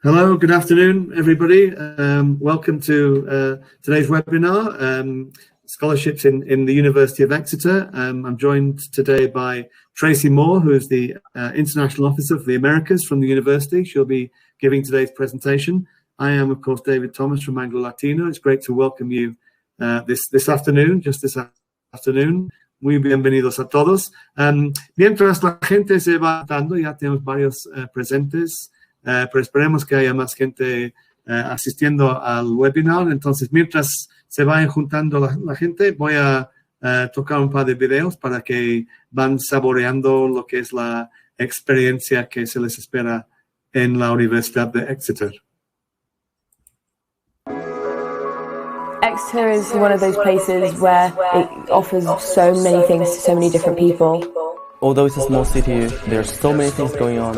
Hello, good afternoon, everybody. Welcome to today's webinar, Scholarships in the University of Exeter. I'm joined today by Tracy Moore, who is the International Officer for the Americas from the university. She'll be giving today's presentation. I am, of course, David Thomas from Anglo Latino. It's great to welcome you this afternoon, just this afternoon. Muy bienvenidos a todos. Mientras la gente se va dando, ya tenemos varios presentes. Pero esperemos que haya más gente asistiendo al webinar. Entonces, mientras se vayan juntando la gente, voy a tocar un par de videos para que van saboreando lo que es la experiencia que se les espera en la Universidad de Exeter. Exeter is one of those places where it offers so many things to so many different people. Although it's a small city, there are so many things going on.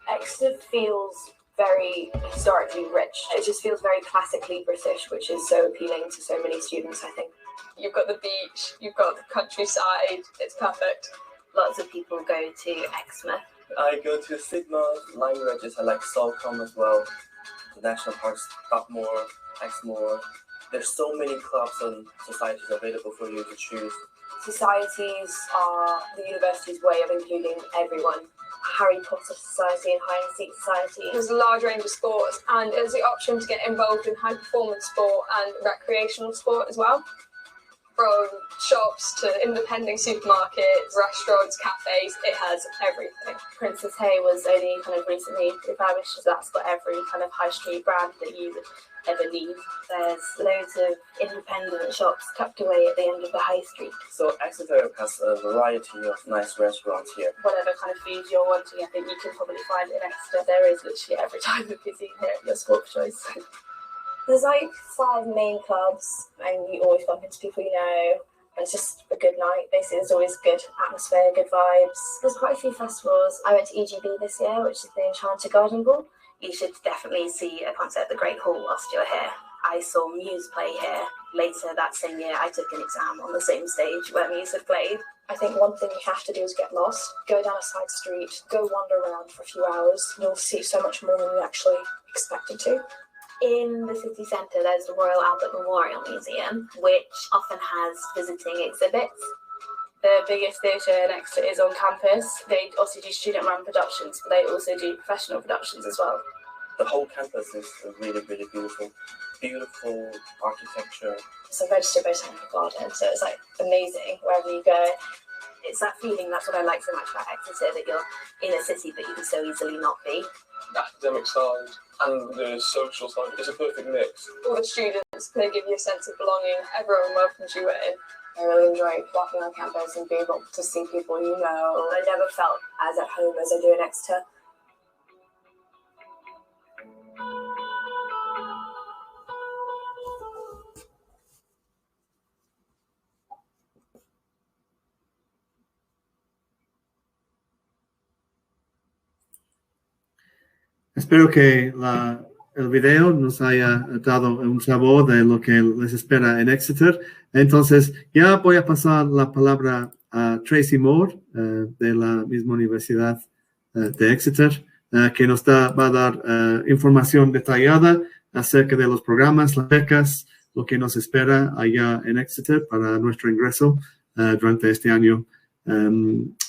Exeter feels very historically rich. It just feels very classically British, which is so appealing to so many students, I think. You've got the beach, you've got the countryside, it's perfect. Lots of people go to Exmouth. I go to Sigma, languages, I like Salcombe as well. The national parks, Dartmoor, Exmoor. There's so many clubs and societies available for you to choose. Societies are the university's way of including everyone. Harry Potter Society and Hide and Seek Society. There's a large range of sports, and there's the option to get involved in high performance sport and recreational sport as well. From shops to independent supermarkets, restaurants, cafes, it has everything. Princess Hay was only kind of recently refurbished, so that's got every kind of high street brand that you would ever need. There's loads of independent shops tucked away at the end of the high street. So Exeter has a variety of nice restaurants here. Whatever kind of food you're wanting, I think you can probably find it in Exeter. There is literally every type of cuisine here at your school of choice. There's like 5 main clubs, and you always bump into people you know. And it's just a good night. Basically, there's always good atmosphere, good vibes. There's quite a few festivals. I went to EGB this year, which is the Enchanted Garden Ball. You should definitely see a concert at the Great Hall whilst you're here. I saw Muse play here. Later that same year, I took an exam on the same stage where Muse had played. I think one thing you have to do is get lost. Go down a side street, go wander around for a few hours. You'll see so much more than you actually expected to. In the city centre, there's the Royal Albert Memorial Museum, which often has visiting exhibits. The biggest theatre in Exeter is on campus. They also do student-run productions, but they also do professional productions as well. The whole campus is really, really beautiful. Beautiful architecture. It's a registered botanical garden, so it's like amazing wherever you go. It's that feeling, that's what I like so much about Exeter, that you're in a city that you can so easily not be. The academic side and the social side, it's a perfect mix. All the students, they give you a sense of belonging. Everyone welcomes you in. I really enjoy walking on campus and being able to see people you know. I never felt as at home as I do in Exeter. Espero que el video nos haya dado un sabor de lo que les espera en Exeter. Entonces, ya voy a pasar la palabra a Tracy Moore, de la misma Universidad de Exeter, que nos va a dar información detallada acerca de los programas, las becas, lo que nos espera allá en Exeter para nuestro ingreso durante este año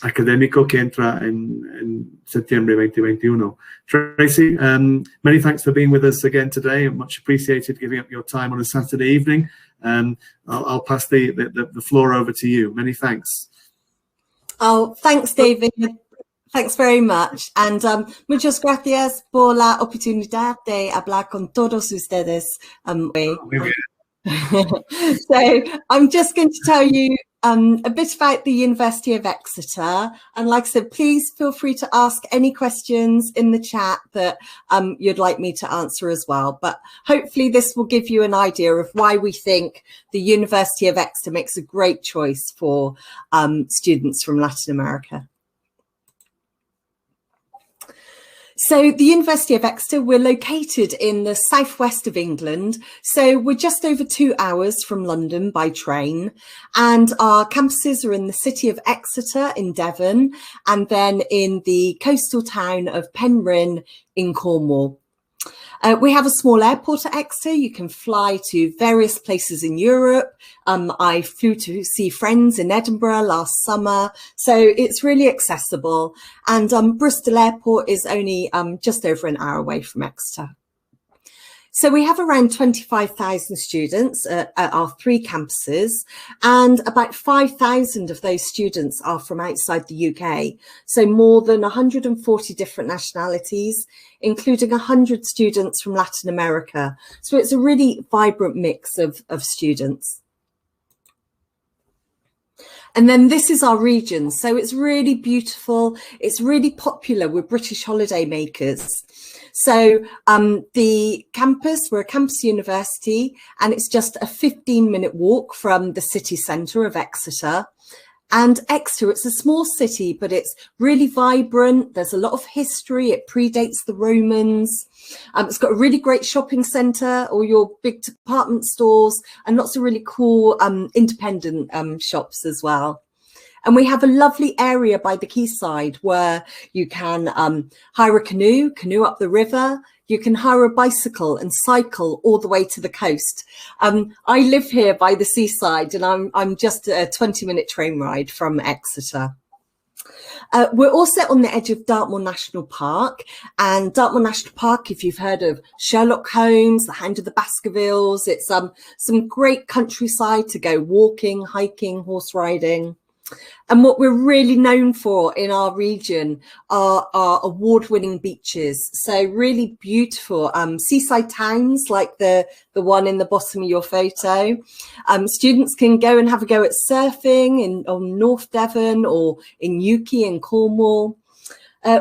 académico que entra en septiembre 2021. Tracy, many thanks for being with us again today. Much appreciated giving up your time on a Saturday evening. I'll pass the floor over to you. Many thanks. Oh, thanks, David. Thanks very much. And muchas gracias por la oportunidad de hablar con todos ustedes. So I'm just going to tell you a bit about the University of Exeter. And like I said, please feel free to ask any questions in the chat that you'd like me to answer as well. But hopefully this will give you an idea of why we think the University of Exeter makes a great choice for students from Latin America. So the University of Exeter, we're located in the southwest of England. So we're just over 2 hours from London by train. And our campuses are in the city of Exeter in Devon, and then in the coastal town of Penryn in Cornwall. We have a small airport at Exeter. You can fly to various places in Europe. I flew to see friends in Edinburgh last summer, so it's really accessible. And Bristol Airport is only just over an hour away from Exeter. So we have around 25,000 students at our 3 campuses, and about 5,000 of those students are from outside the UK. So more than 140 different nationalities, including 100 students from Latin America. So it's a really vibrant mix of students. And then this is our region. So it's really beautiful. It's really popular with British holidaymakers. So the campus, we're a campus university, and it's just a 15-minute walk from the city centre of Exeter. And Exeter, it's a small city, but it's really vibrant. There's a lot of history. It predates the Romans. It's got a really great shopping centre, all your big department stores, and lots of really cool independent shops as well. And we have a lovely area by the quayside where you can hire a canoe up the river. You can hire a bicycle and cycle all the way to the coast. I live here by the seaside, and I'm just a 20-minute train ride from Exeter. We're also on the edge of Dartmoor National Park, and Dartmoor National Park, if you've heard of Sherlock Holmes, The Hound of the Baskervilles, it's some great countryside to go walking, hiking, horse riding. And what we're really known for in our region are our award-winning beaches. So really beautiful seaside towns like the one in the bottom of your photo. Students can go and have a go at surfing on North Devon or in Newquay in Cornwall.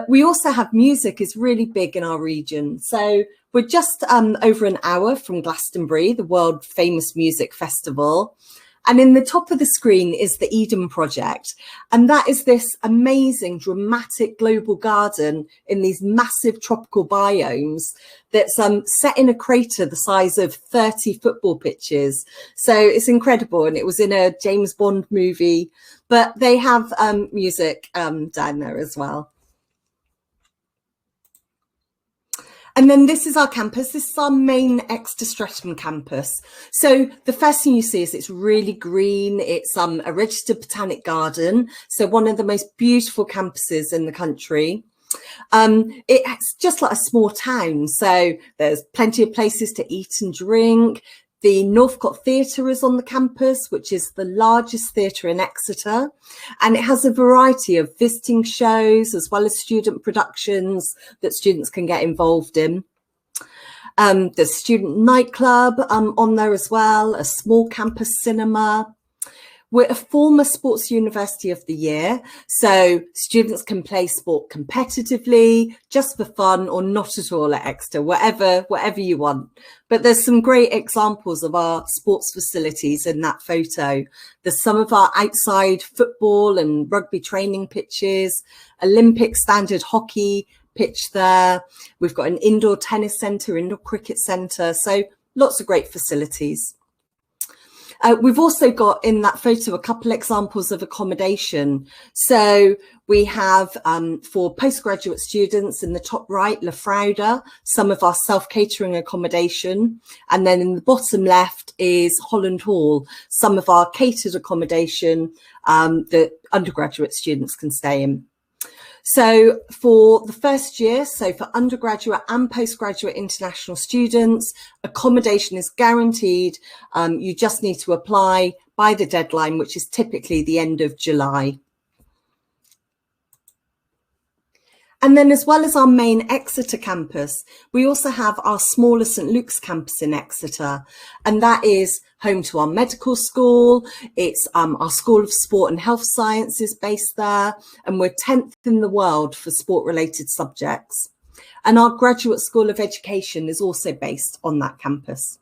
We also have music is really big in our region. So we're just over an hour from Glastonbury, the world famous music festival. And in the top of the screen is the Eden Project. And that is this amazing, dramatic global garden in these massive tropical biomes that's set in a crater the size of 30 football pitches. So it's incredible. And it was in a James Bond movie, but they have music down there as well. And then this is our campus. This is our main Exeter Streatham campus. So the first thing you see is it's really green. It's a registered botanic garden. So one of the most beautiful campuses in the country. It's just like a small town. So there's plenty of places to eat and drink. The Northcote Theatre is on the campus, which is the largest theatre in Exeter, and it has a variety of visiting shows as well as student productions that students can get involved in. There's student nightclub on there as well, a small campus cinema. We're a former Sports University of the Year, so students can play sport competitively, just for fun, or not at all at Exeter, whatever you want. But there's some great examples of our sports facilities in that photo. There's some of our outside football and rugby training pitches, Olympic standard hockey pitch there. We've got an indoor tennis centre, indoor cricket centre, so lots of great facilities. We've also got in that photo a couple examples of accommodation. So we have for postgraduate students in the top right, Lafrauda, some of our self-catering accommodation. And then in the bottom left is Holland Hall, some of our catered accommodation that undergraduate students can stay in. So for the first year, so for undergraduate and postgraduate international students, accommodation is guaranteed. You just need to apply by the deadline, which is typically the end of July. And then as well as our main Exeter campus, we also have our smaller St Luke's campus in Exeter. And that is home to our medical school. It's our School of Sport and Health Sciences based there. And we're 10th in the world for sport-related subjects. And our Graduate School of Education is also based on that campus.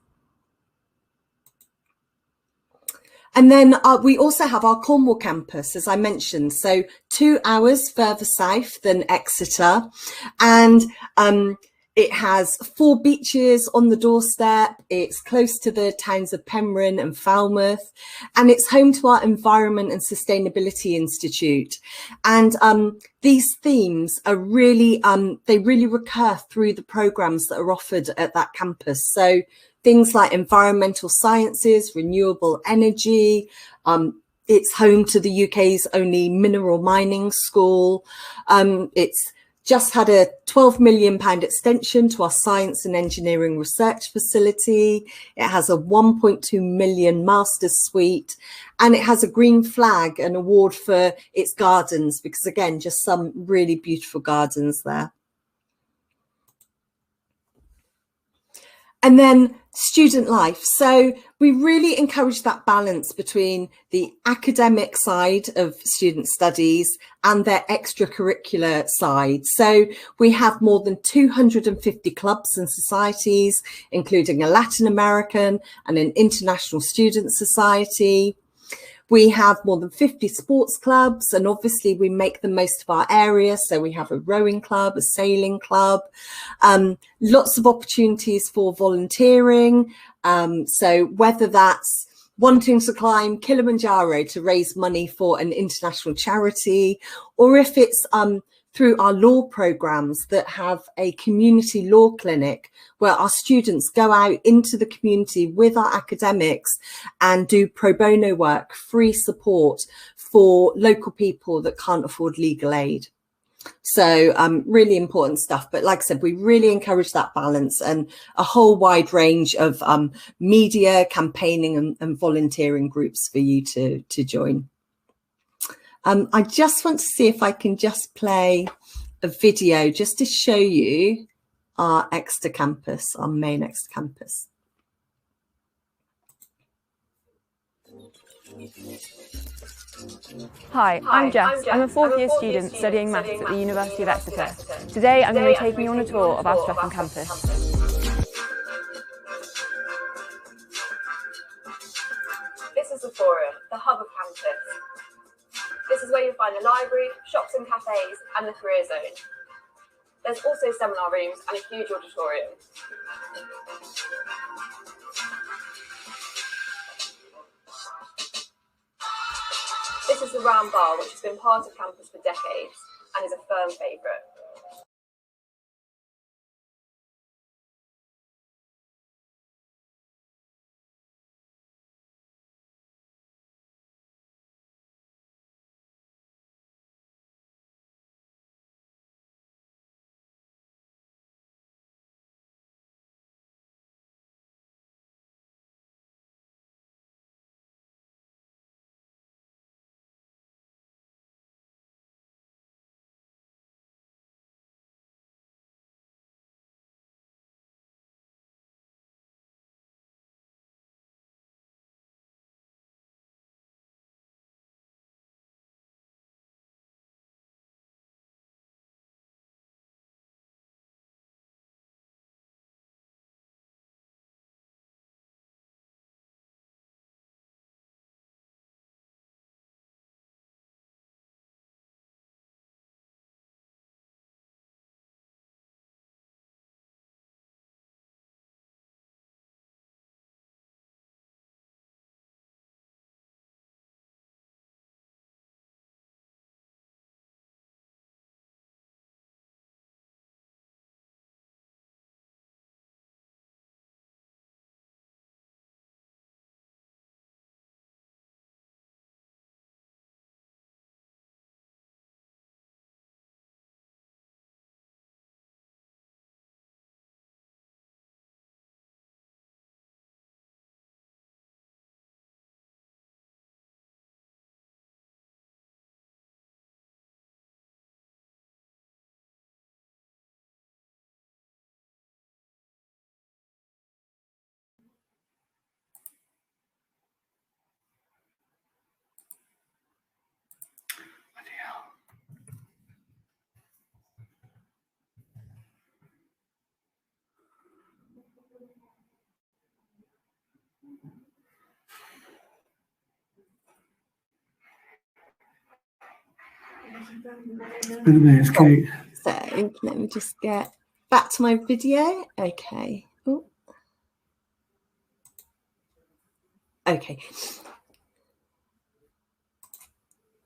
And then we also have our Cornwall campus, as I mentioned, so 2 hours further south than Exeter. And it has 4 beaches on the doorstep. It's close to the towns of Penryn and Falmouth, and it's home to our Environment and Sustainability Institute. And these themes are really, they really recur through the programs that are offered at that campus. So things like environmental sciences, renewable energy, it's home to the UK's only mineral mining school. It's just had a £12 million extension to our science and engineering research facility. It has a 1.2 million master's suite, and it has a green flag, an award for its gardens, because again, just some really beautiful gardens there. And then student life. So we really encourage that balance between the academic side of student studies and their extracurricular side. So we have more than 250 clubs and societies, including a Latin American and an international student society. We have more than 50 sports clubs, and obviously we make the most of our area. So we have a rowing club, a sailing club, lots of opportunities for volunteering. So whether that's wanting to climb Kilimanjaro to raise money for an international charity, or if it's through our law programs that have a community law clinic where our students go out into the community with our academics and do pro bono work, free support for local people that can't afford legal aid. So really important stuff. But like I said, we really encourage that balance and a whole wide range of media, campaigning and volunteering groups for you to join. I just want to see if I can just play a video just to show you our Exeter campus, our main Exeter campus. Hi, I'm Jess. I'm a fourth-year student studying maths at the University of Exeter. Today I'm going to be taking you on a tour of our Streatham campus. This is the forum, the hub of campus. This is where you'll find the library, shops and cafes, and the career zone. There's also seminar rooms and a huge auditorium. This is the round bar, which has been part of campus for decades and is a firm favourite. Okay. So let me just get back to my video. Okay. Ooh. Okay.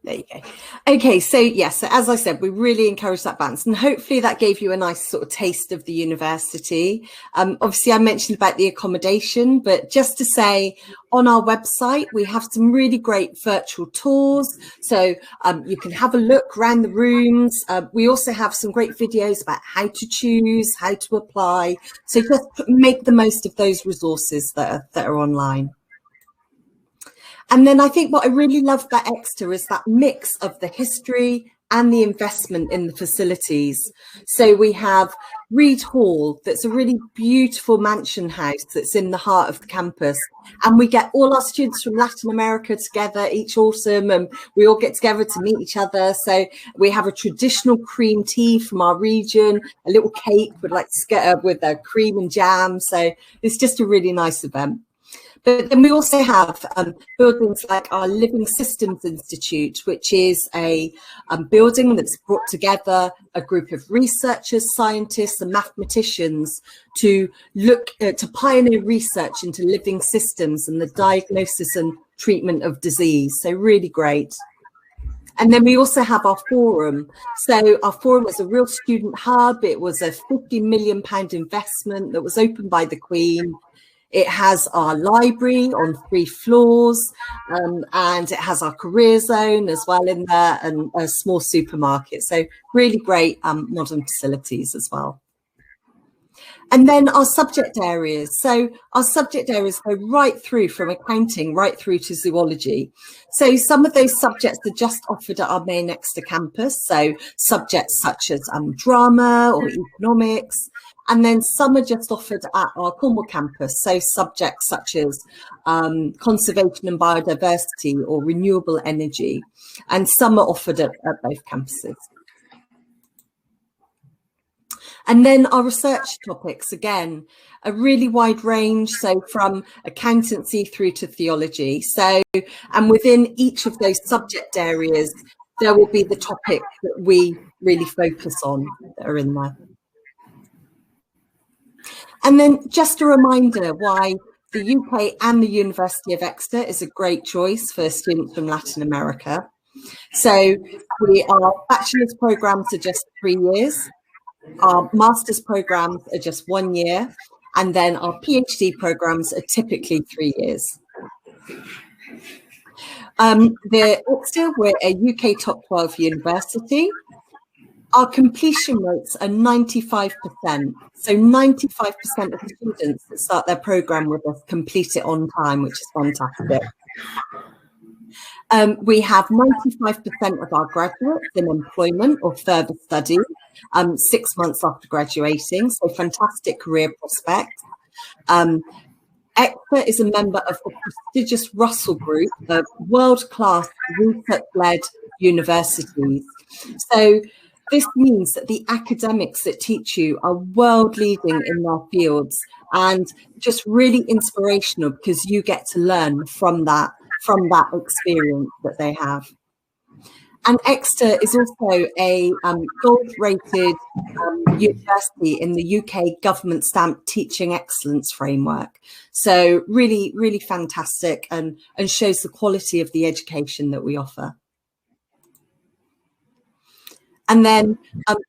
There you go. Okay, so yes, so as I said, we really encourage that balance, and hopefully that gave you a nice sort of taste of the university. Obviously, I mentioned about the accommodation, but just to say, on our website, we have some really great virtual tours, so you can have a look around the rooms. We also have some great videos about how to choose, how to apply. So just make the most of those resources that are online. And then I think what I really love about Exeter is that mix of the history and the investment in the facilities. So we have Reed Hall, that's a really beautiful mansion house that's in the heart of the campus. And we get all our students from Latin America together each autumn, and we all get together to meet each other. So we have a traditional cream tea from our region, a little cake with with cream and jam. So it's just a really nice event. But then we also have buildings like our Living Systems Institute, which is a building that's brought together a group of researchers, scientists and mathematicians to look to pioneer research into living systems and the diagnosis and treatment of disease. So really great. And then we also have our forum. So our forum was a real student hub. It was a £50 million investment that was opened by the Queen. It has our library on 3 floors, and it has our career zone as well in there, and a small supermarket. So really great modern facilities as well. And then our subject areas. So our subject areas go right through from accounting right through to zoology. So some of those subjects are just offered at our main Exeter campus. So subjects such as drama or economics. And then some are just offered at our Cornwall campus. So subjects such as conservation and biodiversity or renewable energy. And some are offered at both campuses. And then our research topics, again, a really wide range. So from accountancy through to theology. So, and within each of those subject areas, there will be the topics that we really focus on that are in there. And then just a reminder why the UK and the University of Exeter is a great choice for students from Latin America. So our bachelor's programs are just 3 years. Our master's programs are just 1 year, and then our PhD programs are typically 3 years. We're a UK top 12 university. Our completion rates are 95%. So 95% of the students that start their program with us complete it on time, which is fantastic. We have 95% of our graduates in employment or further study 6 months after graduating, so fantastic career prospects. Exeter is a member of the prestigious Russell Group of world-class research-led universities. So this means that the academics that teach you are world-leading in their fields and just really inspirational because you get to learn from that experience that they have. And Exeter is also a gold-rated university in the UK government stamped teaching excellence framework. So really, really fantastic and shows the quality of the education that we offer. And then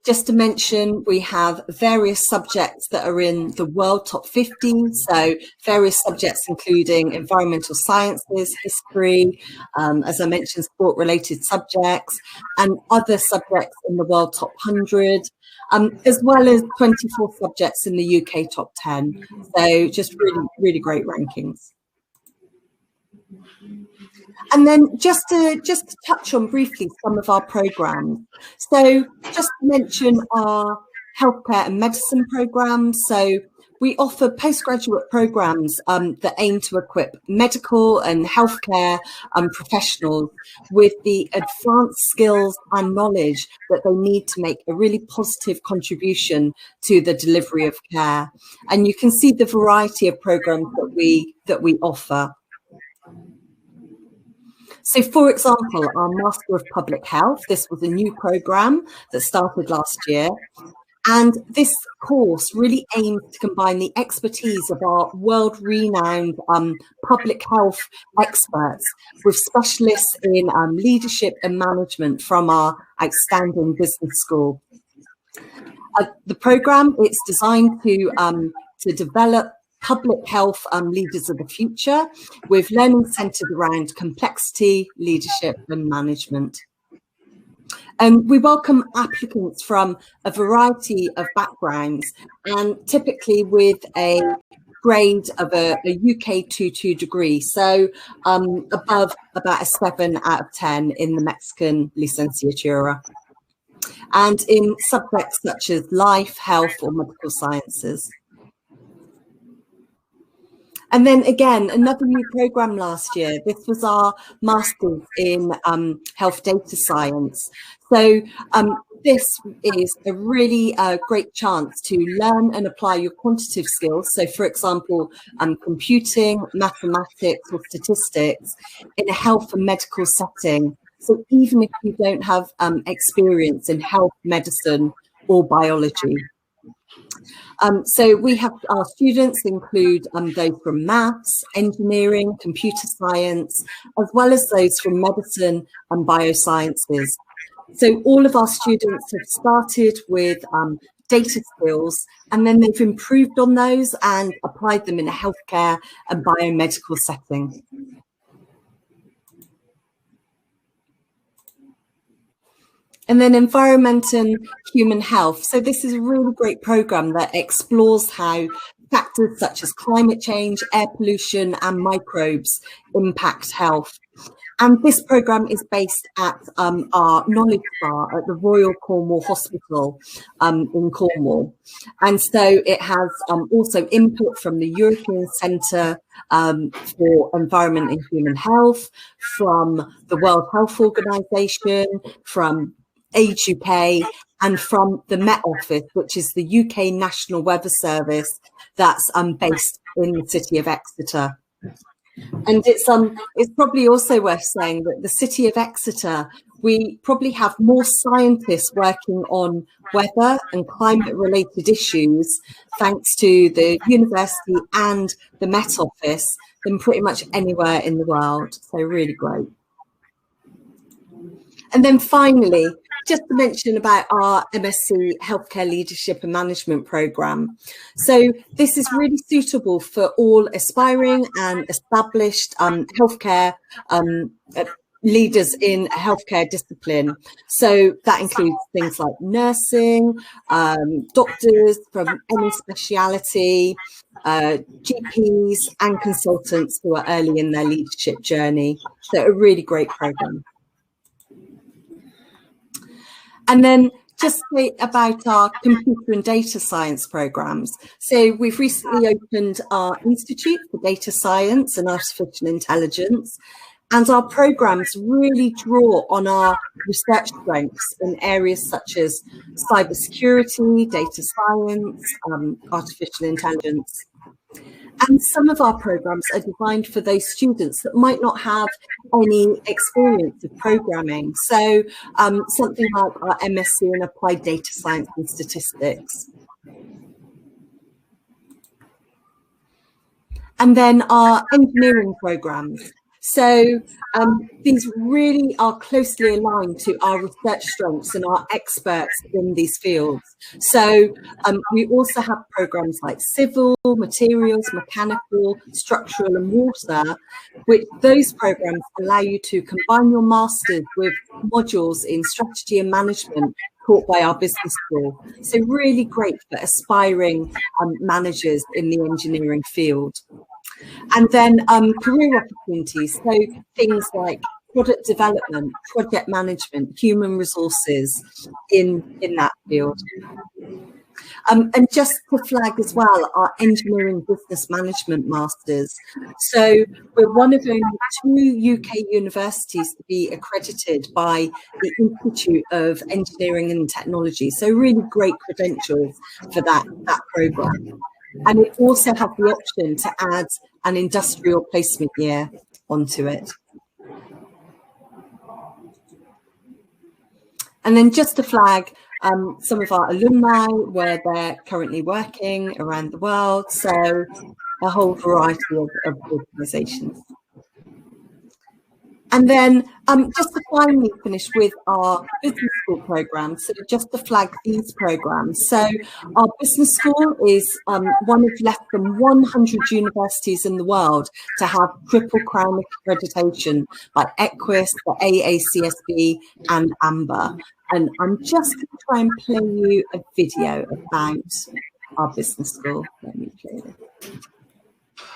just to mention, we have various subjects that are in the world top 50. So various subjects including environmental sciences, history, as I mentioned, sport-related subjects, and other subjects in the world top 100, as well as 24 subjects in the UK top 10. So just really, really great rankings. And then just to touch on briefly some of our programs. So just to mention our healthcare and medicine programs. So we offer postgraduate programs that aim to equip medical and healthcare professionals with the advanced skills and knowledge that they need to make a really positive contribution to the delivery of care. And you can see the variety of programs that we offer. So, for example, our Master of Public Health, this was a new programme that started last year. And this course really aims to combine the expertise of our world-renowned public health experts with specialists in leadership and management from our outstanding business school. The programme, it's designed to develop public health leaders of the future with learning centred around complexity, leadership and management. We welcome applicants from a variety of backgrounds and typically with a grade of a UK 2-2 degree, so above about a 7 out of 10 in the Mexican licenciatura, and in subjects such as life, health or medical sciences. And then again, another new programme last year. This was our Masters in Health Data Science. So this is a really great chance to learn and apply your quantitative skills. So for example, computing, mathematics or statistics in a health and medical setting. So even if you don't have experience in health, medicine or biology. So we have our students include those from maths, engineering, computer science, as well as those from medicine and biosciences. So all of our students have started with data skills and then they've improved on those and applied them in a healthcare and biomedical setting. And then environment and human health. So this is a really great programme that explores how factors such as climate change, air pollution and microbes impact health. And this programme is based at our Knowledge Bar at the Royal Cornwall Hospital in Cornwall. And so it has also input from the European Centre for Environment and Human Health, from the World Health Organisation, from Age UK and from the Met Office, which is the UK National Weather Service that's based in the city of Exeter. And it's probably also worth saying that the city of Exeter, we probably have more scientists working on weather and climate related issues thanks to the university and the Met Office than pretty much anywhere in the world. So really great. And then finally, just to mention about our MSc Healthcare Leadership and Management programme. So this is really suitable for all aspiring and established healthcare leaders in a healthcare discipline. So that includes things like nursing, doctors from any speciality, GPs and consultants who are early in their leadership journey. So a really great programme. And then just about our computer and data science programs. So we've recently opened our Institute for Data Science and Artificial Intelligence, and our programs really draw on our research strengths in areas such as cybersecurity, data science, artificial intelligence. And some of our programs are designed for those students that might not have any experience of programming. So something like our MSc in Applied Data Science and Statistics. And then our engineering programs. So these really are closely aligned to our research strengths and our experts in these fields. So we also have programs like civil, materials, mechanical, structural and water, which those programs allow you to combine your masters with modules in strategy and management taught by our business school. So really great for aspiring managers in the engineering field. And then career opportunities, so things like product development, project management, human resources in that field. And just to flag as well, our engineering business management masters. So we're one of only 2 UK universities to be accredited by the Institute of Engineering and Technology. So really great credentials for that programme. And it also has the option to add an industrial placement year onto it. And then just to flag some of our alumni, where they're currently working around the world. So a whole variety of organisations. And then just to finally finish with our business school programme, so just to flag these programmes. So our business school is one of less than 100 universities in the world to have Triple Crown accreditation by Equus, the AACSB and AMBER. And I'm just going to try and play you a video about our business school. Let me play this.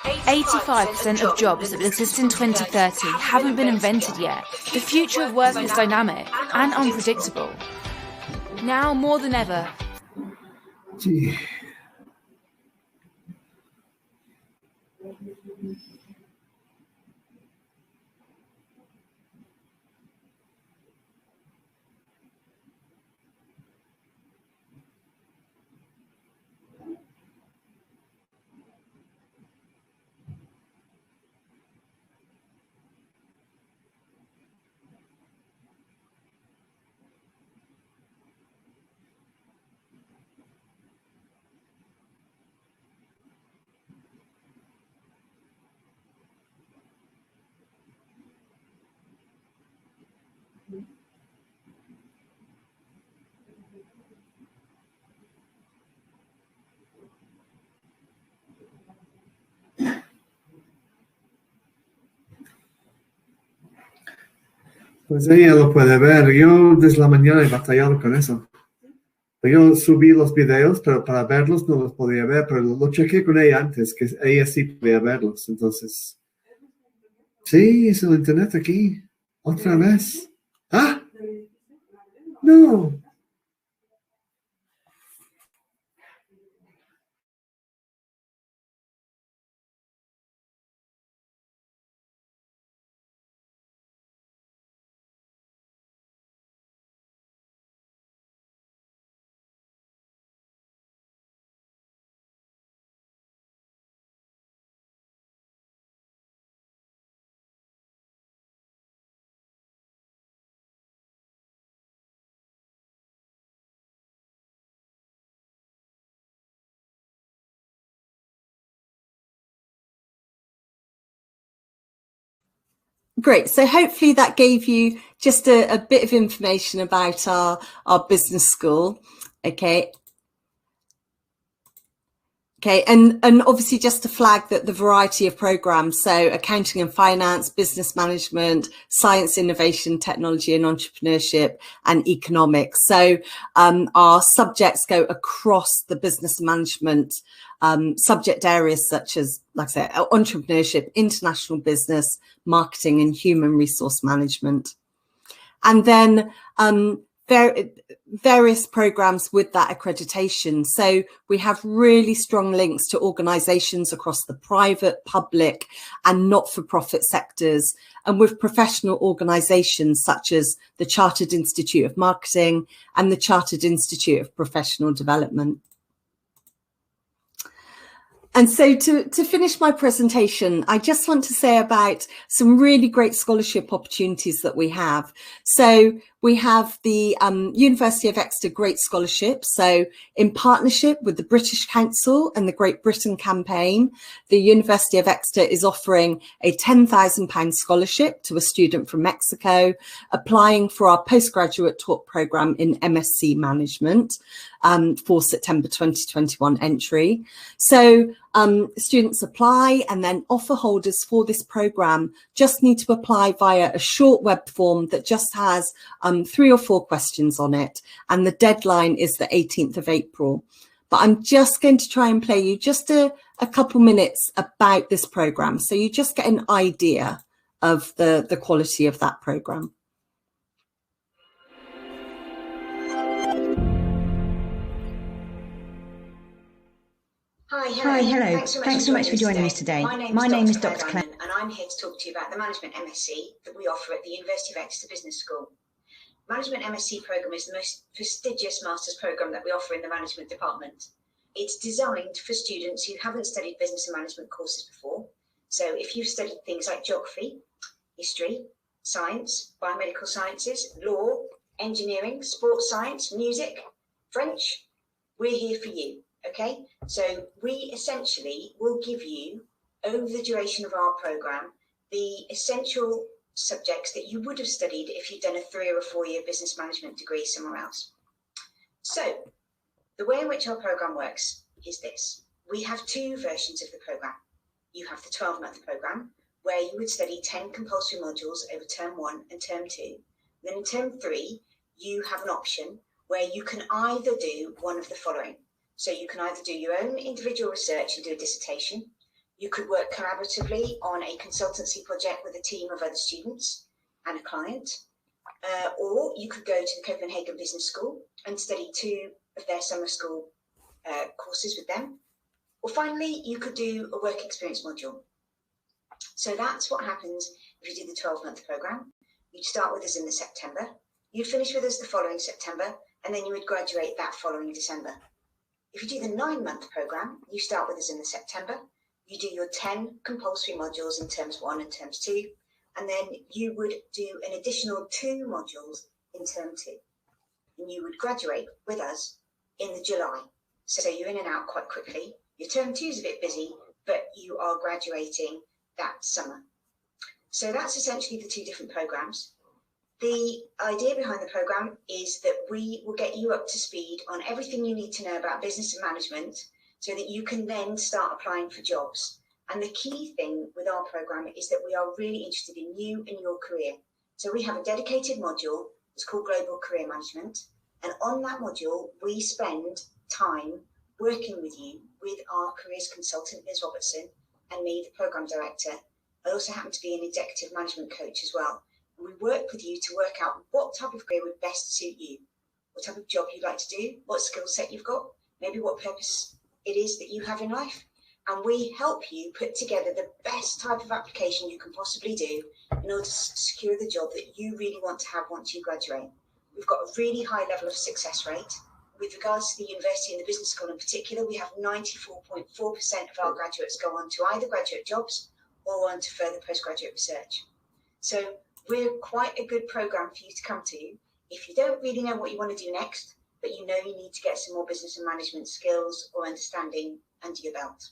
85% of jobs that will exist in 2030 haven't been invented yet. The future of work is dynamic and unpredictable. Now more than ever. Gee. Pues ella lo puede ver. Yo desde la mañana he batallado con eso. Yo subí los videos, pero para verlos no los podía ver, pero lo chequé con ella antes, que ella sí podía verlos. Entonces, sí, es el internet aquí. Otra vez. ¡Ah! No. Great. So hopefully that gave you just a bit of information about our business school. Okay. Okay, and obviously just to flag that the variety of programs, so accounting and finance, business management, science, innovation, technology and entrepreneurship, and economics. So our subjects go across the business management subject areas such as, like I said, entrepreneurship, international business, marketing and human resource management. And then various programs with that accreditation. So we have really strong links to organisations across the private, public and not-for-profit sectors, and with professional organisations such as the Chartered Institute of Marketing and the Chartered Institute of Professional Development. And so to finish my presentation, I just want to say about some really great scholarship opportunities that we have. So we have the University of Exeter Great Scholarship. So in partnership with the British Council and the Great Britain Campaign, the University of Exeter is offering a £10,000 scholarship to a student from Mexico, applying for our postgraduate taught programme in MSc Management for September 2021 entry. So students apply, and then offer holders for this programme just need to apply via a short web form that just has 3 or 4 questions on it, and the deadline is the 18th of April. But I'm just going to try and play you just a couple minutes about this programme, so you just get an idea of the quality of that programme. Hi, hello. Thanks so much for joining us today. My name is Dr. Claire, and I'm here to talk to you about the Management MSc that we offer at the University of Exeter Business School. Management MSc programme is the most prestigious master's programme that we offer in the management department. It's designed for students who haven't studied business and management courses before. So if you've studied things like geography, history, science, biomedical sciences, law, engineering, sports science, music, French, we're here for you, okay? So we essentially will give you, over the duration of our programme, the essential subjects that you would have studied if you'd done a 3 or a 4 year business management degree somewhere else. So the way in which our programme works is this. We have 2 versions of the programme. You have the 12-month programme, where you would study 10 compulsory modules over term 1 and term 2. Then in term 3, you have an option where you can either do one of the following. So you can either do your own individual research and do a dissertation. You could work collaboratively on a consultancy project with a team of other students and a client. Or you could go to the Copenhagen Business School and study 2 of their summer school courses with them. Or finally, you could do a work experience module. So that's what happens if you do the 12-month programme. You'd start with us in the September. You'd finish with us the following September, and then you would graduate that following December. If you do the 9-month programme, you start with us in the September. You do your 10 compulsory modules in terms 1 and terms 2, and then you would do an additional 2 modules in term 2. And you would graduate with us in the July. So you're in and out quite quickly. Your term 2 is a bit busy, but you are graduating that summer. So that's essentially the 2 different programmes. The idea behind the programme is that we will get you up to speed on everything you need to know about business and management so that you can then start applying for jobs. And the key thing with our programme is that we are really interested in you and your career. So we have a dedicated module that's called Global Career Management. And on that module, we spend time working with you, with our careers consultant, Liz Robertson, and me, the programme director. I also happen to be an executive management coach as well. And we work with you to work out what type of career would best suit you, what type of job you'd like to do, what skill set you've got, maybe what purpose it is that you have in life. And we help you put together the best type of application you can possibly do in order to secure the job that you really want to have once you graduate. We've got a really high level of success rate. With regards to the university and the business school in particular, we have 94.4% of our graduates go on to either graduate jobs or on to further postgraduate research. So we're quite a good programme for you to come to if you don't really know what you want to do next, but you know you need to get some more business and management skills or understanding under your belt.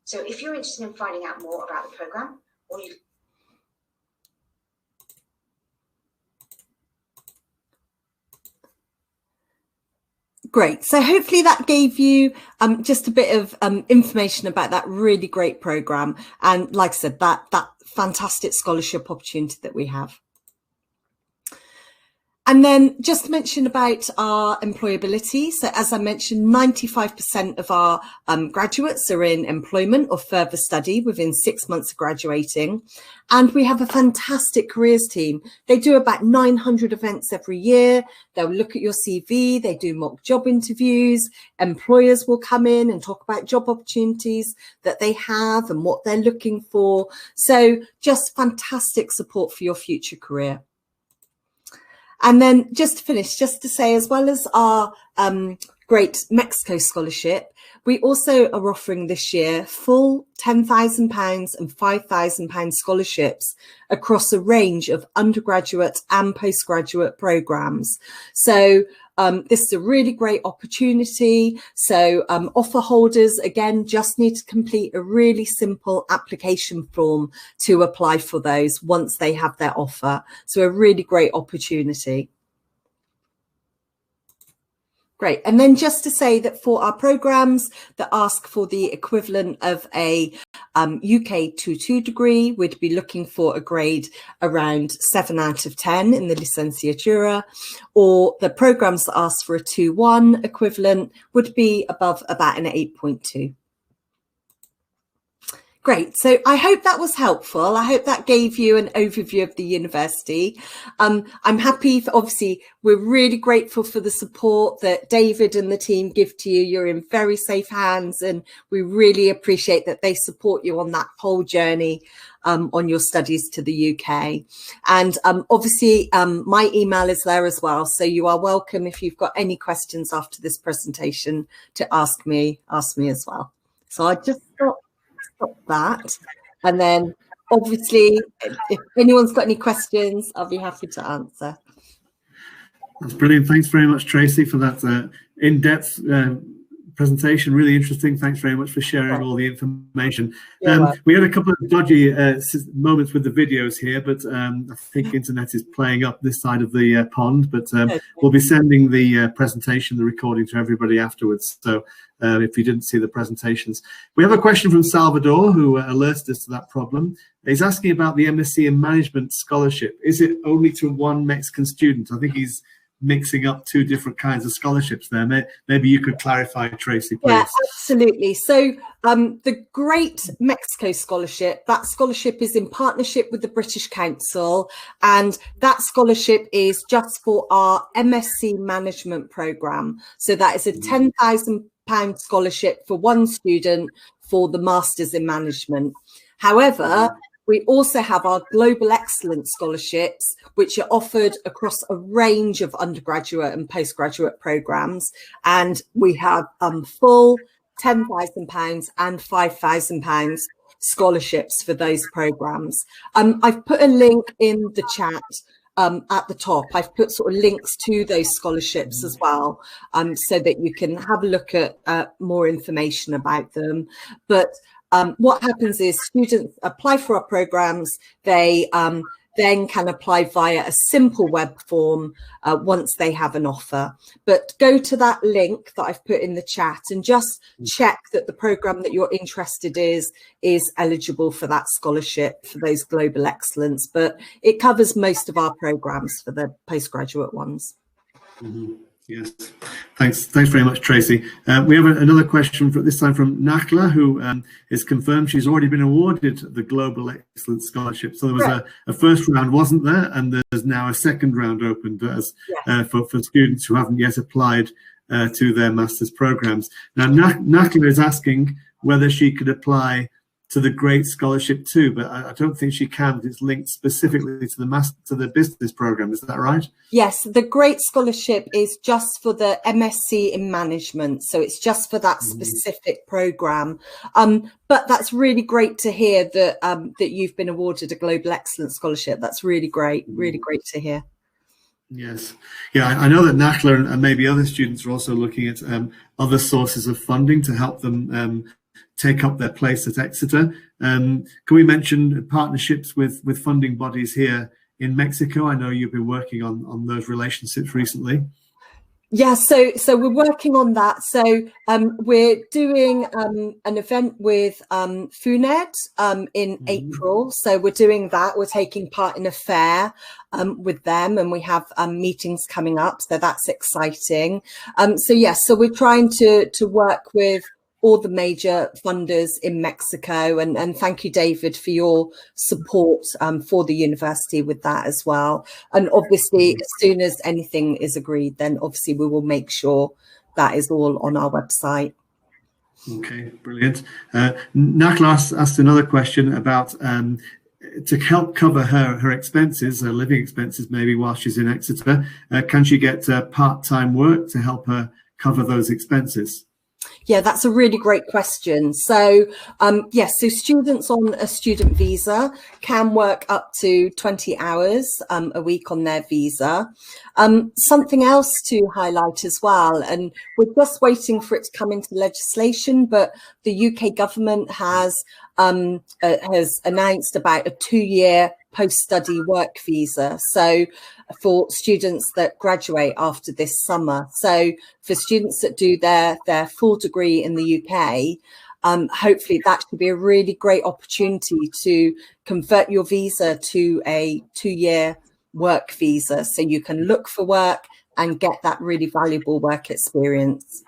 So if you're interested in finding out more about the programme, or you Great. So hopefully that gave you just a bit of information about that really great programme. And like I said, that fantastic scholarship opportunity that we have. And then just to mention about our employability. So as I mentioned, 95% of our graduates are in employment or further study within 6 months of graduating. And we have a fantastic careers team. They do about 900 events every year. They'll look at your CV. They do mock job interviews. Employers will come in and talk about job opportunities that they have and what they're looking for. So just fantastic support for your future career. And then just to finish, just to say, as well as our great Mexico scholarship, we also are offering this year full £10,000 and £5,000 scholarships across a range of undergraduate and postgraduate programmes. So this is a really great opportunity. So offer holders, again, just need to complete a really simple application form to apply for those once they have their offer. So a really great opportunity. Great. And then just to say that for our programmes that ask for the equivalent of a UK 2-2 degree, we'd be looking for a grade around 7 out of 10 in the licenciatura, or the programmes that ask for a 2-1 equivalent would be above about an 8.2. Great. So I hope that was helpful. I hope that gave you an overview of the university. I'm happy for, obviously, we're really grateful for the support that David and the team give to you. You're in very safe hands, and we really appreciate that they support you on that whole journey on your studies to the UK. And obviously, my email is there as well. So you are welcome, if you've got any questions after this presentation, to ask me as well. So I just stop that, and then obviously if anyone's got any questions, I'll be happy to answer. That's brilliant. Thanks very much, Tracy, for that in-depth presentation. Really interesting. Thanks very much for sharing all the information. We had a couple of dodgy moments with the videos here, but I think internet is playing up this side of the pond. But we'll be sending the presentation, the recording, to everybody afterwards. So if you didn't see the presentations, we have a question from Salvador, who alerted us to that problem. He's asking about the MSc in Management scholarship. Is it only to one Mexican student? I think he's mixing up two different kinds of scholarships there. Maybe you could clarify, Tracy, please. Yeah, absolutely. So the Great Mexico Scholarship, that scholarship is in partnership with the British Council, and that scholarship is just for our MSc Management programme. So that is a £10,000 scholarship for one student for the Masters in Management. However, we also have our Global Excellence Scholarships, which are offered across a range of undergraduate and postgraduate programmes. And we have full £10,000 and £5,000 scholarships for those programmes. I've put a link in the chat at the top. I've put sort of links to those scholarships as well, so that you can have a look at more information about them. But what happens is students apply for our programs. They then can apply via a simple web form once they have an offer. But go to that link that I've put in the chat and just check that the program that you're interested in is eligible for that scholarship for those Global Excellence. But it covers most of our programs for the postgraduate ones. Yes, thanks very much, Tracy. We have another question, this time from Nakla, who is confirmed she's already been awarded the Global Excellence Scholarship. So there was a first round, wasn't there? And there's now a second round opened for students who haven't yet applied to their master's programs. Now, Nakla is asking whether she could apply to the Great Scholarship too, but I don't think she can. It's linked specifically to the business program. Is that right? Yes, the Great Scholarship is just for the MSc in Management, so it's just for that specific program. But that's really great to hear that that you've been awarded a Global Excellence Scholarship. That's really great to hear. Yes, yeah, I know that Nakla and maybe other students are also looking at other sources of funding to help them take up their place at Exeter. Can we mention partnerships with funding bodies here in Mexico? I know you've been working on those relationships recently. Yeah, so we're working on that. So we're doing an event with FUNED in April. So we're doing that. We're taking part in a fair with them, and we have meetings coming up. So that's exciting. So yes, so we're trying to work with all the major funders in Mexico, and thank you, David, for your support for the university with that as well. And obviously, as soon as anything is agreed, then obviously we will make sure that is all on our website. Okay, brilliant. Nakla asked another question about to help cover her expenses, her living expenses, maybe while she's in Exeter. Can she get part-time work to help her cover those expenses? Yeah, that's a really great question. So, yes, so students on a student visa can work up to 20 hours a week on their visa. Something else to highlight as well, and we're just waiting for it to come into legislation, but the UK government has announced about a 2-year post-study work visa. So for students that graduate after this summer. So for students that do their full degree in the UK, hopefully that should be a really great opportunity to convert your visa to a 2-year work visa, so you can look for work and get that really valuable work experience.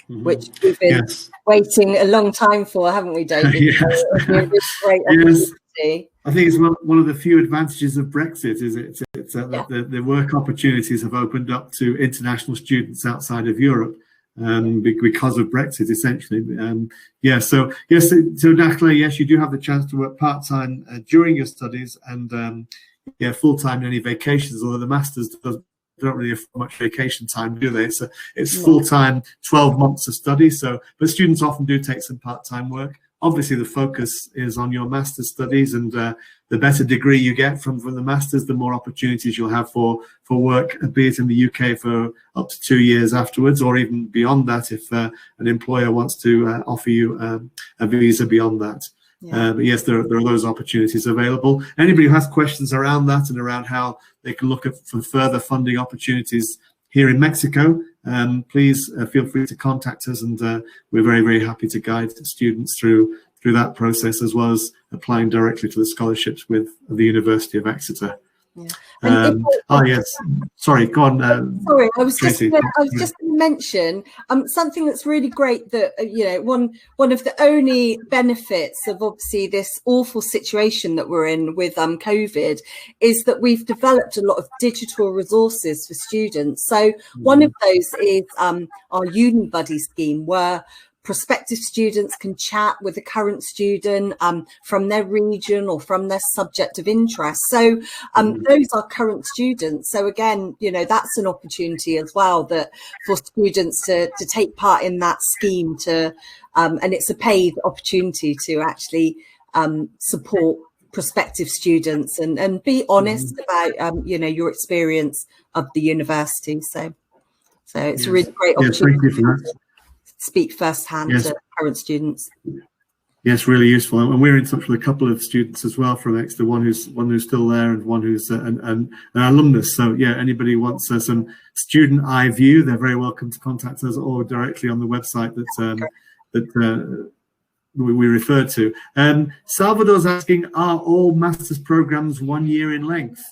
Which we've been waiting a long time for, haven't we, David? Yes. So it'll be a really great opportunity. I think it's one of the few advantages of Brexit, is it's that the work opportunities have opened up to international students outside of Europe because of Brexit, essentially. So Nakla, yes, you do have the chance to work part-time during your studies, and full-time in any vacations, although the Masters don't really have much vacation time, do they? So it's full-time, 12 months of study. So, but students often do take some part-time work. obviously the focus is on your master's studies, and the better degree you get from the master's, the more opportunities you'll have for work, be it in the UK for up to 2 years afterwards, or even beyond that if an employer wants to offer you a visa beyond that. Yeah. But yes, there are those opportunities available. Anybody who has questions around that and around how they can look for further funding opportunities here in Mexico, please feel free to contact us, and we're very, very happy to guide students through that process, as well as applying directly to the scholarships with the University of Exeter. Yeah. Yes, sorry, go on. Sorry, I was just going to mention something that's really great, that one of the only benefits of obviously this awful situation that we're in with COVID is that we've developed a lot of digital resources for students. So one of those is our Uni Buddy scheme, where prospective students can chat with a current student from their region or from their subject of interest. So those are current students. So again, that's an opportunity as well, that for students to take part in that scheme, and it's a paid opportunity to actually support prospective students and be honest about your experience of the university. So it's a really great opportunity. Thank you for that. Speak firsthand to current students. Yes, really useful, and we're in touch with a couple of students as well from Exeter. One who's still there, and one who's an alumnus. So yeah, anybody wants some student eye view, they're very welcome to contact us, or directly on the website that we referred to. Salvador's asking, are all master's programs 1 year in length?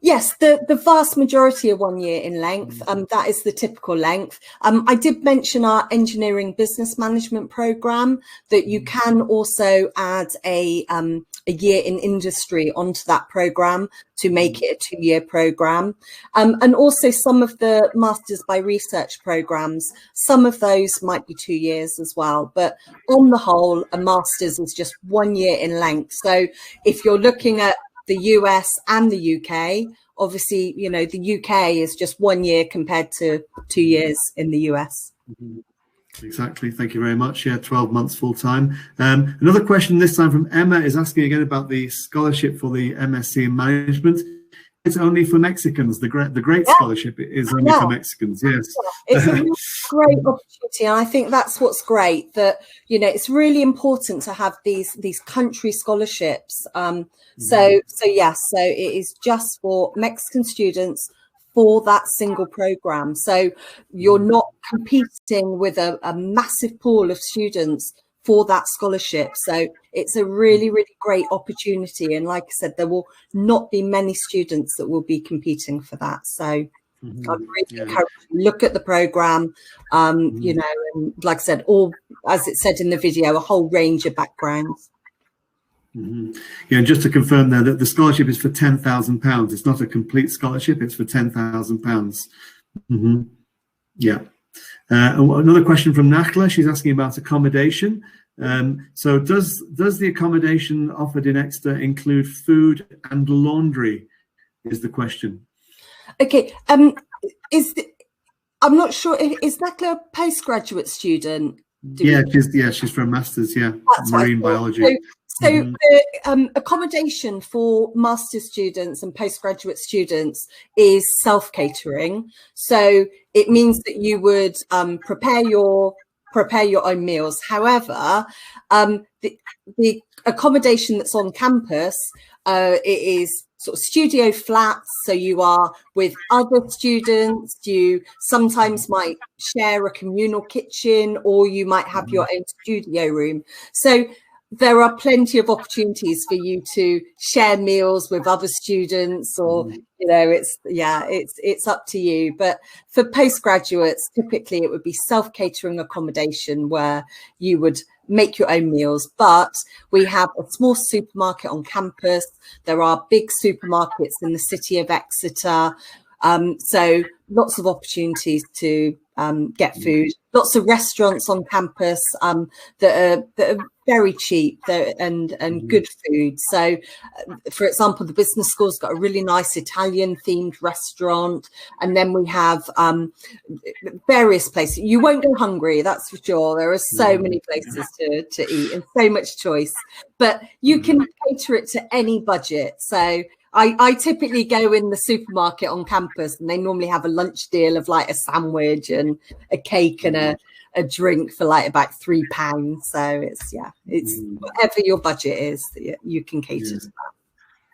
Yes, the vast majority are 1 year in length. That is the typical length. I did mention our engineering business management program, that you can also add a year in industry onto that program to make it a 2 year program. And also some of the masters by research programs, some of those might be 2 years as well. But on the whole, a master's is just 1 year in length. So if you're looking at the US and the UK, obviously, the UK is just 1 year compared to 2 years in the US. Exactly. Thank you very much. Yeah, 12 months full time. Another question this time from Emma is asking again about the scholarship for the MSc in management. It's only for Mexicans. The great scholarship is only for Mexicans. Yes, it's a really great opportunity, and I think that's what's great. That it's really important to have these country scholarships. So it is just for Mexican students for that single program. So you're not competing with a massive pool of students for that scholarship. So it's a really, really great opportunity. And like I said, there will not be many students that will be competing for that. So I'd really encourage you to look at the program, and like I said, all, as it said in the video, a whole range of backgrounds. Yeah, and just to confirm there that the scholarship is for £10,000. It's not a complete scholarship, it's for £10,000. Yeah. Another question from Nakhla. She's asking about accommodation. So does the accommodation offered in Exeter include food and laundry, is the question. Okay. I'm not sure, is Nakhla a postgraduate student? She's from Masters, marine biology. So the accommodation for master's students and postgraduate students is self-catering. So it means that you would prepare your own meals. However, the accommodation that's on campus, it is sort of studio flats. So you are with other students. You sometimes might share a communal kitchen, or you might have your own studio room. So there are plenty of opportunities for you to share meals with other students, or it's up to you. But for postgraduates, typically it would be self-catering accommodation where you would make your own meals. But we have a small supermarket on campus. There are big supermarkets in the city of Exeter. So lots of opportunities to get food. Lots of restaurants on campus that are very cheap and good food. So, for example, the business school's got a really nice Italian themed restaurant, and then we have various places. You won't go hungry, that's for sure. There are so many places to eat and so much choice, but you can cater it to any budget. So I typically go in the supermarket on campus, and they normally have a lunch deal of like a sandwich and a cake and a drink for like about £3. So it's whatever your budget is, you can cater to that.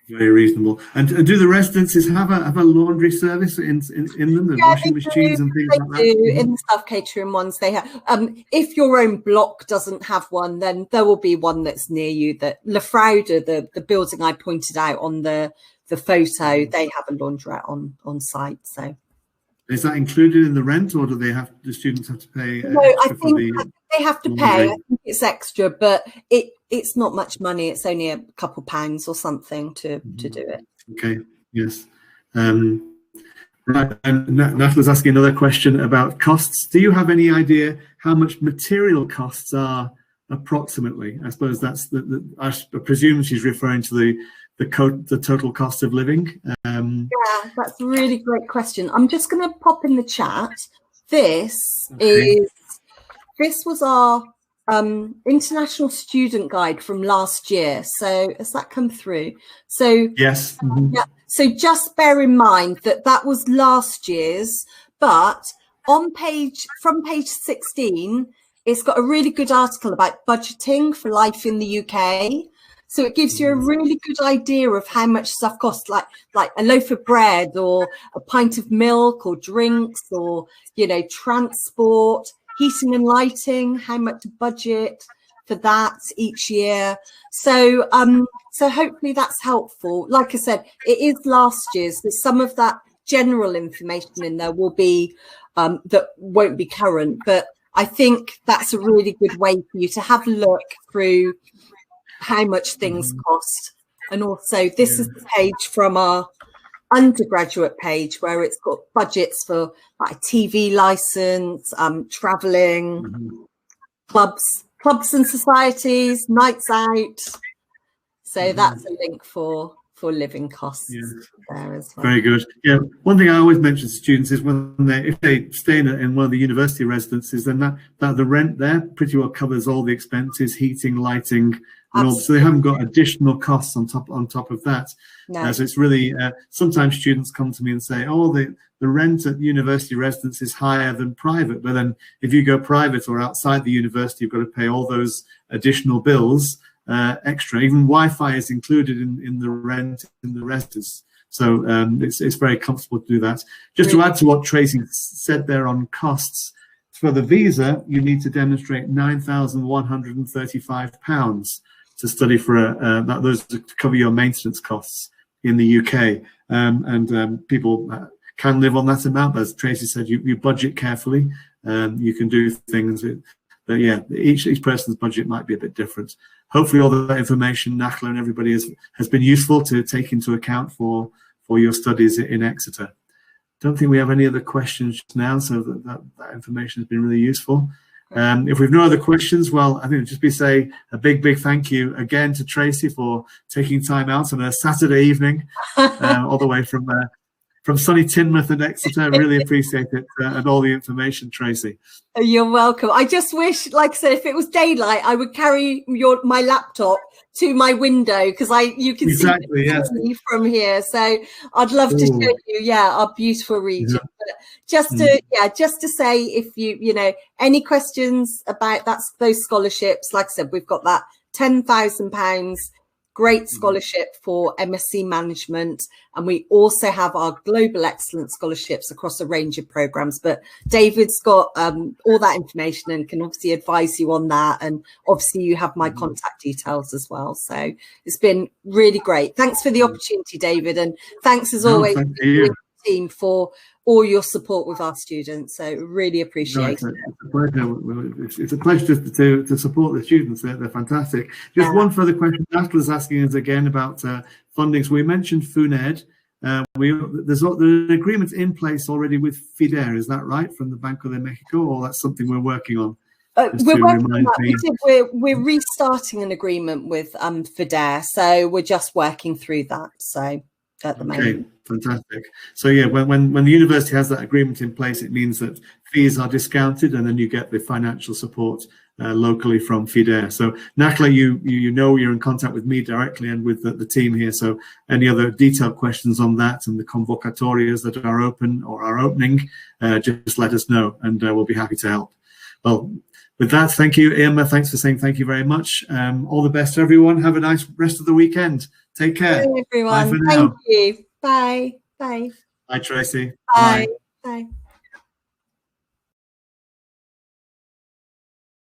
Very reasonable. And do the residences have a laundry service in them, and washing machines and things like that? In the self-catering ones, they have. If your own block doesn't have one, then there will be one that's near you. That Lafrauda, the building I pointed out on the photo, they have a laundrette on site. So is that included in the rent, or do the students have to pay? No, I think they have to pay. I think it's extra, but it's not much money. It's only a couple pounds or something to do it. Okay. Yes. Right. And Nathalie's asking another question about costs. Do you have any idea how much material costs are approximately? I suppose that's I presume she's referring to the total cost of living. Yeah, that's a really great question. I'm just going to pop in the chat. This was our international student guide from last year. So has that come through? So yes. Yeah. So just bear in mind that was last year's, but from page 16, it's got a really good article about budgeting for life in the UK. So it gives you a really good idea of how much stuff costs, like a loaf of bread or a pint of milk or drinks or, transport, heating and lighting, how much budget for that each year. So so hopefully that's helpful. Like I said, it is last year's. There's some of that general information in there will be that won't be current, but I think that's a really good way for you to have a look through how much things cost. And also this is the page from our undergraduate page where it's got budgets for like a TV license, traveling, clubs and societies, nights out. So that's a link for living costs there as well. Very good. Yeah, one thing I always mention to students is if they stay in one of the university residences, then that the rent there pretty well covers all the expenses, heating, lighting, and all, so they haven't got additional costs on top of that. No. So it's really sometimes students come to me and say, oh, the rent at university residence is higher than private, but then if you go private or outside the university, you've got to pay all those additional bills extra. Even Wi-Fi is included in the rent in the residence. So it's very comfortable to do that. Just to add to what Tracy said there on costs, for the visa, you need to demonstrate £9,135 to study for those to cover your maintenance costs in the UK. And people can live on that amount, but as Tracy said, you budget carefully. You can do things, but yeah, each person's budget might be a bit different. Hopefully all that information, Nakhla and everybody has been useful to take into account for your studies in Exeter. Don't think we have any other questions now, so that information has been really useful. If we've no other questions, well, I think just say a big thank you again to Tracy for taking time out on a Saturday evening, all the way from sunny Teignmouth and Exeter. Really appreciate it and all the information, Tracy. You're welcome. I just wish, like I said, if it was daylight, I would carry my laptop to my window because you can see me from here. So I'd love to show you, our beautiful region. But just to say, if you any questions about those scholarships, like I said, we've got that £10,000 great scholarship for MSc Management, and we also have our Global Excellence scholarships across a range of programs. But David's got all that information and can obviously advise you on that, and obviously you have my contact details as well. So it's been really great. Thanks for the opportunity, David, and thanks as always to the team for all your support with our students. So really appreciate it. It's a pleasure to support the students. They're fantastic. Just one further question Nathalie's asking is again about funding. So we mentioned FUNED. there's an agreement in place already with FIDER, is that right, from the Banco de Mexico, or that's something we're working on? We're working on that. We're restarting an agreement with FIDER, so we're just working through that. So at the moment. Fantastic. So yeah, when the university has that agreement in place, it means that fees are discounted, and then you get the financial support locally from FIDER. So Nakla, you know you're in contact with me directly and with the team here. So any other detailed questions on that and the convocatorias that are open or are opening, just let us know, and we'll be happy to help. Well, with that, thank you, Irma. Thanks for saying thank you very much. All the best to everyone. Have a nice rest of the weekend. Take care. Bye, everyone. Bye for now. Thank you. Bye. Bye. Bye, Tracy. Bye. Bye.